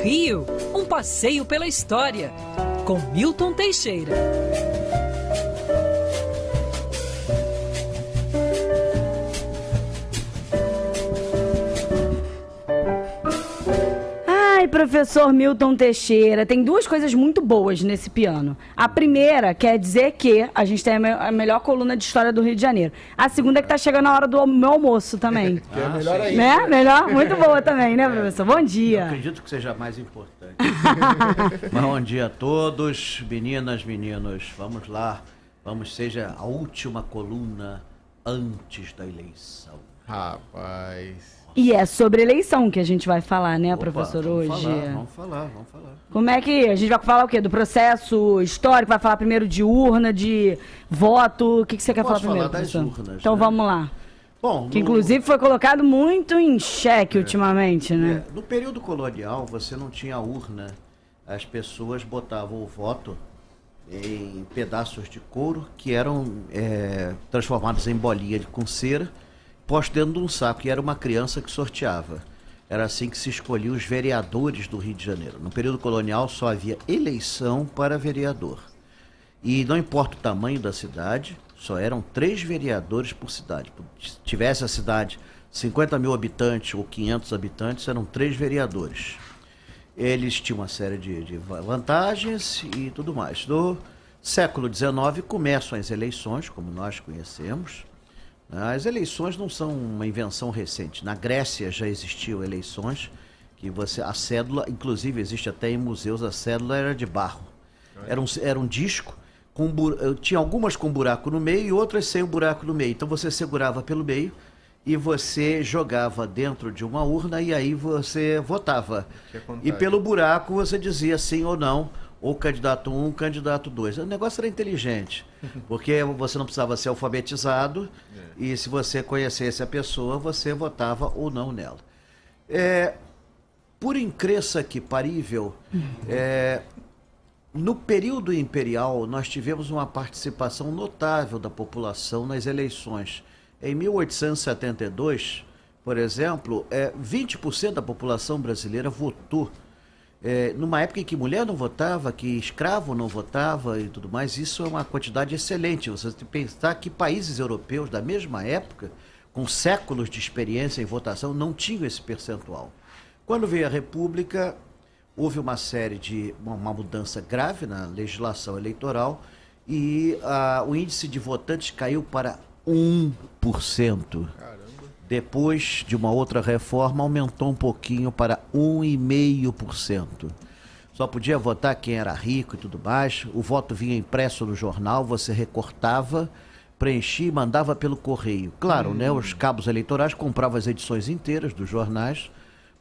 Rio, um passeio pela história, com Milton Teixeira. Ai, professor Milton Teixeira, tem duas coisas muito boas nesse piano. A primeira quer dizer que a gente tem a melhor coluna de história do Rio de Janeiro. A segunda é que tá chegando a hora do meu almoço também. Que é melhor ainda. Né? Melhor? Muito boa também, né, professor? Bom dia. Eu acredito que seja mais importante. Bom dia a todos, meninas, meninos. Vamos lá. Seja a última coluna antes da eleição. Rapaz. E é sobre eleição que a gente vai falar, né, Opa, professor, vamos hoje? Vamos falar. Como é que a gente vai falar o quê? Do processo histórico? Vai falar primeiro de urna, de voto? O que você quer falar primeiro, das professor? urnas, então né? vamos lá. Bom, Que inclusive foi colocado muito em xeque ultimamente, né? no período colonial, você não tinha urna. As pessoas botavam o voto em pedaços de couro que eram transformados em bolinha com cera, posto dentro de um saco, e era uma criança que sorteava. Era assim que se escolhiam os vereadores do Rio de Janeiro. No período colonial só havia eleição para vereador. E não importa o tamanho da cidade, só eram 3 vereadores por cidade. Se tivesse a cidade 50 mil habitantes ou 500 habitantes, eram 3 vereadores. Eles tinham uma série de vantagens e tudo mais. No século XIX começam as eleições, como nós conhecemos. As eleições não são uma invenção recente. Na Grécia já existiam eleições, que a cédula, inclusive existe até em museus, a cédula era de barro. Era um disco, tinha algumas com buraco no meio e outras sem o buraco no meio. Então você segurava pelo meio e você jogava dentro de uma urna e aí você votava. E pelo buraco você dizia sim ou não, ou candidato 1, candidato 2. O negócio era inteligente, porque você não precisava ser alfabetizado e se você conhecesse a pessoa, você votava ou não nela. Por incrível que parível, no período imperial nós tivemos uma participação notável da população nas eleições. Em 1872, por exemplo, 20% da população brasileira votou. Numa época em que mulher não votava, que escravo não votava e tudo mais, isso é uma quantidade excelente. Você tem que pensar que países europeus da mesma época, com séculos de experiência em votação, não tinham esse percentual. Quando veio a República, houve uma mudança grave na legislação eleitoral e o índice de votantes caiu para 1%. Depois de uma outra reforma, aumentou um pouquinho para 1,5%. Só podia votar quem era rico e tudo mais. O voto vinha impresso no jornal, você recortava, preenchia e mandava pelo correio. Claro, né, os cabos eleitorais compravam as edições inteiras dos jornais,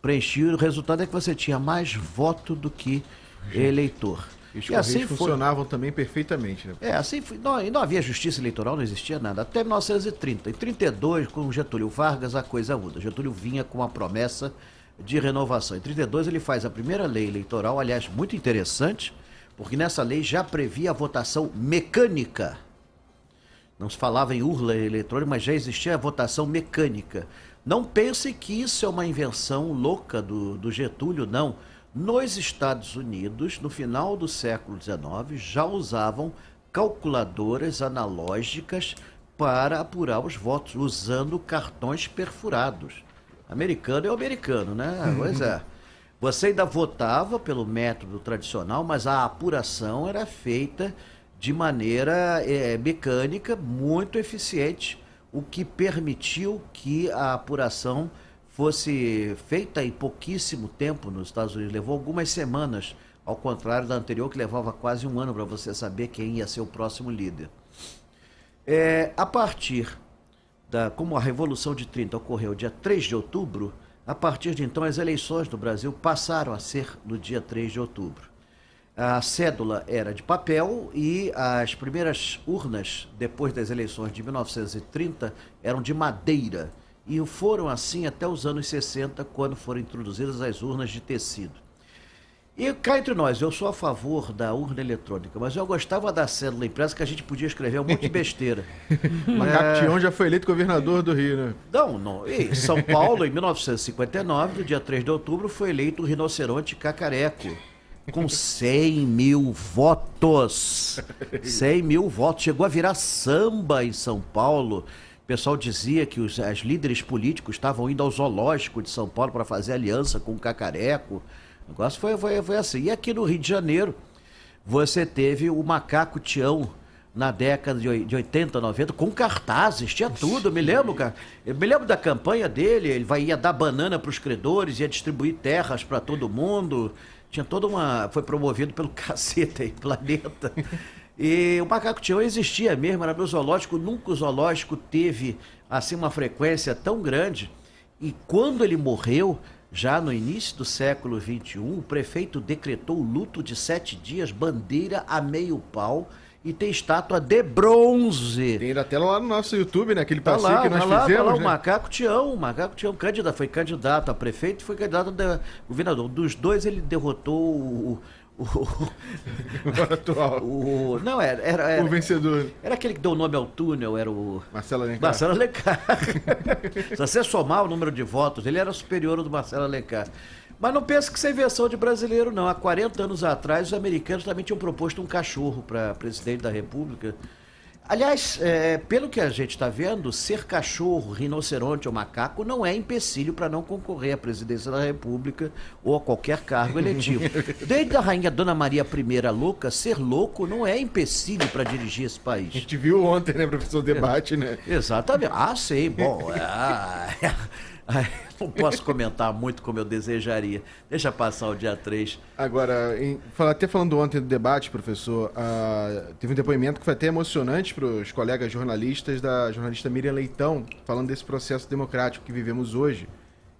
preenchiam, e o resultado é que você tinha mais voto do que eleitor. E assim funcionavam também perfeitamente, né? Assim foi. Não havia justiça eleitoral, não existia nada. Até 1930. Em 32, com Getúlio Vargas, a coisa muda. Getúlio vinha com uma promessa de renovação. Em 32 ele faz a primeira lei eleitoral, aliás, muito interessante, porque nessa lei já previa a votação mecânica. Não se falava em urna eletrônica, mas já existia a votação mecânica. Não pense que isso é uma invenção louca do Getúlio, não. Nos Estados Unidos, no final do século XIX, já usavam calculadoras analógicas para apurar os votos, usando cartões perfurados. Americano é o americano, né? Pois é. Você ainda votava pelo método tradicional, mas a apuração era feita de maneira mecânica, muito eficiente, o que permitiu que a apuração fosse feita em pouquíssimo tempo nos Estados Unidos. Levou algumas semanas, ao contrário da anterior, que levava quase um ano para você saber quem ia ser o próximo líder. A partir como a Revolução de 30 ocorreu dia 3 de outubro, a partir de então as eleições do Brasil passaram a ser no dia 3 de outubro. A cédula era de papel e as primeiras urnas, depois das eleições de 1930, eram de madeira. E foram assim até os anos 60, quando foram introduzidas as urnas de tecido. E cá entre nós, eu sou a favor da urna eletrônica, mas eu gostava da cédula impressa que a gente podia escrever um monte de besteira. Macaco Tião já foi eleito governador do Rio, né? Não. Em São Paulo, em 1959, no dia 3 de outubro, foi eleito o rinoceronte cacareco, com 100 mil votos. 100 mil votos. Chegou a virar samba em São Paulo. O pessoal dizia que os líderes políticos estavam indo ao zoológico de São Paulo para fazer aliança com o cacareco. O negócio foi assim. E aqui no Rio de Janeiro, você teve o Macaco Tião na década de 80, 90, com cartazes, tinha tudo, eu me lembro da campanha dele, ele ia dar banana para os credores, ia distribuir terras para todo mundo, tinha foi promovido pelo Caceta aí, Planeta. E o Macaco Tião existia mesmo, era no zoológico, nunca o zoológico teve assim uma frequência tão grande, e quando ele morreu, já no início do século XXI, o prefeito decretou luto de 7 dias, bandeira a meio pau, e tem estátua de bronze. Tem até lá no nosso YouTube, né? Aquele Tá passeio lá, que nós tá lá, fizemos, tá lá, né? o Macaco Tião, foi candidato a prefeito e foi candidato a governador. Dos dois, ele derrotou O atual. Não, era O vencedor. Era aquele que deu o nome ao túnel, era o Marcelo Alencar. Marcelo Alencar. Se você somar o número de votos, ele era superior ao do Marcelo Alencar. Mas não pense que isso é invenção de brasileiro, não. Há 40 anos atrás, os americanos também tinham proposto um cachorro para presidente da República. Aliás, pelo que a gente está vendo, ser cachorro, rinoceronte ou macaco não é empecilho para não concorrer à presidência da República ou a qualquer cargo eletivo. Desde a rainha Dona Maria I louca, ser louco não é empecilho para dirigir esse A país. gente viu ontem, né, professor, o debate, né? Exatamente. Sei, bom. Não posso comentar muito como eu desejaria. Deixa passar o dia 3. Agora, até falando ontem do debate, professor, teve um depoimento que foi até emocionante para os colegas jornalistas, da jornalista Miriam Leitão, falando desse processo democrático que vivemos hoje.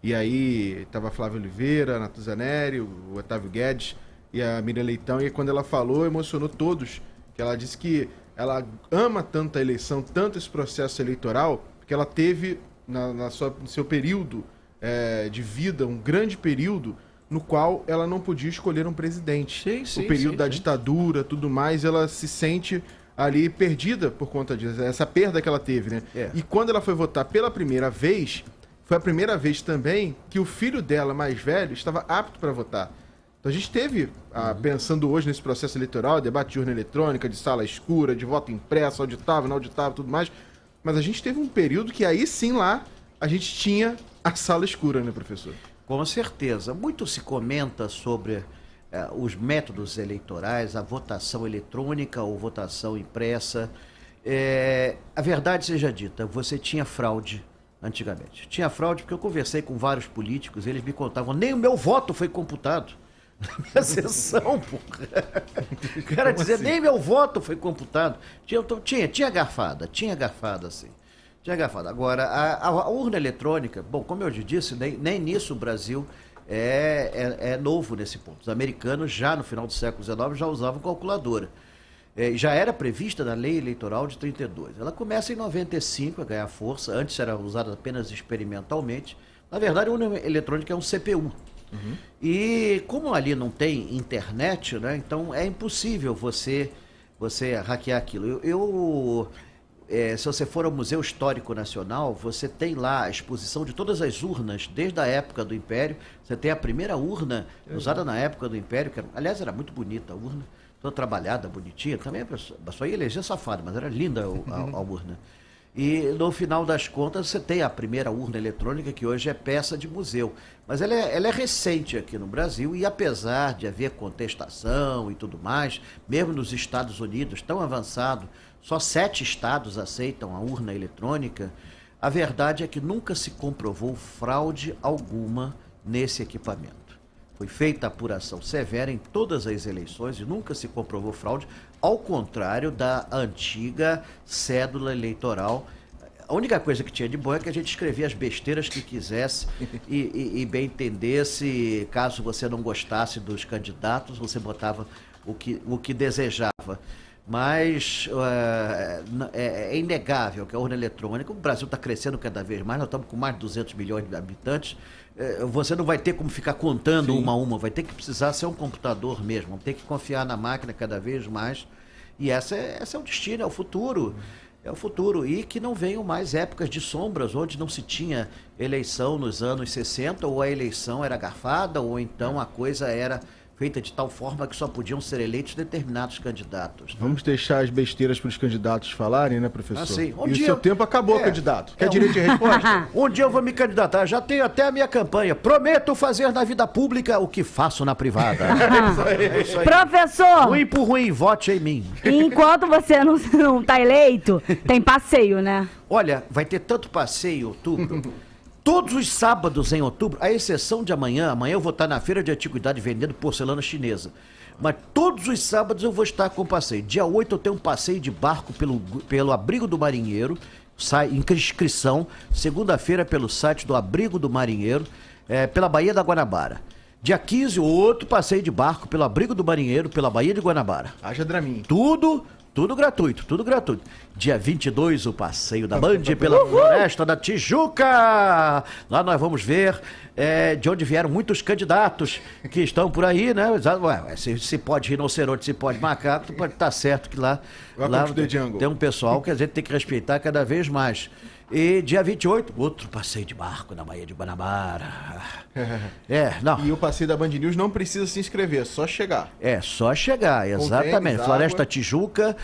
E aí estava Flávio Oliveira, Natuzaneri, o Otávio Guedes e a Miriam Leitão, e quando ela falou, emocionou todos, que ela disse que ela ama tanto a eleição, tanto esse processo eleitoral, porque ela teve no seu período de vida, um grande período, no qual ela não podia escolher um presidente. Sim, o período da ditadura, tudo mais, ela se sente ali perdida por conta disso, essa perda que ela teve, né? E quando ela foi votar pela primeira vez, foi a primeira vez também que o filho dela, mais velho, estava apto para votar. Então a gente teve, pensando hoje nesse processo eleitoral, debate de urna eletrônica, de sala escura, de voto impresso, auditável, não auditável, tudo mais, mas a gente teve um período que aí sim lá a gente tinha a sala escura, né, professor? Com certeza. Muito se comenta sobre os métodos eleitorais, a votação eletrônica ou votação impressa. A verdade seja dita, você tinha fraude antigamente. Tinha fraude porque eu conversei com vários políticos, eles me contavam, nem o meu voto foi computado. Na minha sessão, porra. O cara dizia, assim? Nem meu voto foi computado. Tinha garfada, sim. Tinha garfada. Agora, a urna eletrônica, bom, como eu disse, nem nisso o Brasil é novo nesse ponto. Os americanos, já no final do século XIX, já usavam calculadora. Já era prevista na lei eleitoral de 32. Ela começa em 95 a ganhar força, antes era usada apenas experimentalmente. Na verdade, a urna eletrônica é um CPU. Uhum. E como ali não tem internet, né, então é impossível você hackear aquilo. Se você for ao Museu Histórico Nacional, você tem lá a exposição de todas as urnas, desde a época do Império. Você tem a primeira urna usada na época do Império, que aliás era muito bonita a urna, toda trabalhada, bonitinha. Também a pessoa ia eleger safado, mas era linda a urna. E no final das contas você tem a primeira urna eletrônica, que hoje é peça de museu. Mas ela é recente aqui no Brasil, e apesar de haver contestação e tudo mais, mesmo nos Estados Unidos, tão avançado, só 7 estados aceitam a urna eletrônica, a verdade é que nunca se comprovou fraude alguma nesse equipamento. Foi feita apuração severa em todas as eleições e nunca se comprovou fraude, ao contrário da antiga cédula eleitoral. A única coisa que tinha de bom é que a gente escrevia as besteiras que quisesse e bem entendesse. Caso você não gostasse dos candidatos, você botava o que desejava. Mas é inegável que a urna eletrônica, o Brasil está crescendo cada vez mais, nós estamos com mais de 200 milhões de habitantes, você não vai ter como ficar contando uma a uma, vai ter que precisar ser um computador mesmo, vamos ter que confiar na máquina cada vez mais. E esse é o destino, é o futuro. É o futuro. E que não venham mais épocas de sombras, onde não se tinha eleição nos anos 60, ou a eleição era garfada, ou então a coisa era feita de tal forma que só podiam ser eleitos determinados candidatos. Vamos deixar as besteiras para os candidatos falarem, né, professor? Ah, sim. E o seu tempo acabou, candidato. Quer direito de resposta? Um dia eu vou me candidatar, já tenho até a minha campanha. Prometo fazer na vida pública o que faço na privada. É isso aí. Professor! Ruim por ruim, vote em mim. Enquanto você não tá eleito, tem passeio, né? Olha, vai ter tanto passeio em outubro. Todos os sábados em outubro, à exceção de amanhã eu vou estar na Feira de Antiguidade vendendo porcelana chinesa. Mas todos os sábados eu vou estar com passeio. Dia 8 eu tenho um passeio de barco pelo Abrigo do Marinheiro, sai inscrição, segunda-feira pelo site do Abrigo do Marinheiro, pela Baía da Guanabara. Dia 15, outro passeio de barco pelo Abrigo do Marinheiro, pela Baía de Guanabara. Haja Dramin. Tudo gratuito, tudo gratuito. Dia 22, o passeio da Band pela Floresta da Tijuca. Lá nós vamos ver de onde vieram muitos candidatos que estão por aí, né? Ué, se pode rinoceronte, se pode macaco, pode estar certo que lá tem um pessoal que a gente tem que respeitar cada vez mais. E dia 28, outro passeio de barco na Baía de Guanabara. E o passeio da Band News não precisa se inscrever, é só chegar. É só chegar, exatamente. Floresta Tijuca,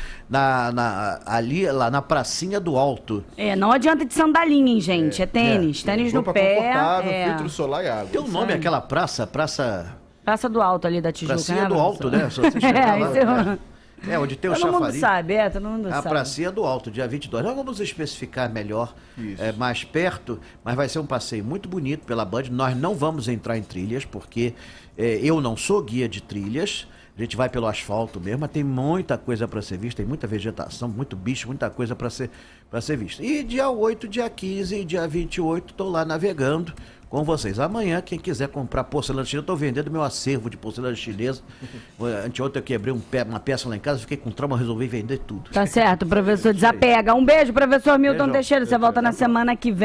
ali lá na pracinha do Alto. Não adianta de sandalinha, hein, gente? É tênis no pé. Confortável, filtro solar e água. Tem um nome aquela praça? Praça do Alto ali da Tijuca, Pracinha né? do Alto, né? Se você chegar lá, onde tem o chafariz. Todo mundo sabe, todo mundo sabe. A Pracinha do Alto, dia 22. Nós vamos especificar melhor, mais perto, mas vai ser um passeio muito bonito pela Band. Nós não vamos entrar em trilhas, porque eu não sou guia de trilhas. A gente vai pelo asfalto mesmo, mas tem muita coisa para ser vista, tem muita vegetação, muito bicho, muita coisa para ser vista. E dia 8, dia 15 e dia 28 estou lá navegando com vocês. Amanhã, quem quiser comprar porcelana chinesa, eu estou vendendo meu acervo de porcelana chinesa. Anteontem eu quebrei uma peça lá em casa, fiquei com trauma, resolvi vender tudo. Tá certo, professor, desapega. Um beijo, professor Milton Teixeira. Você volta na semana que vem.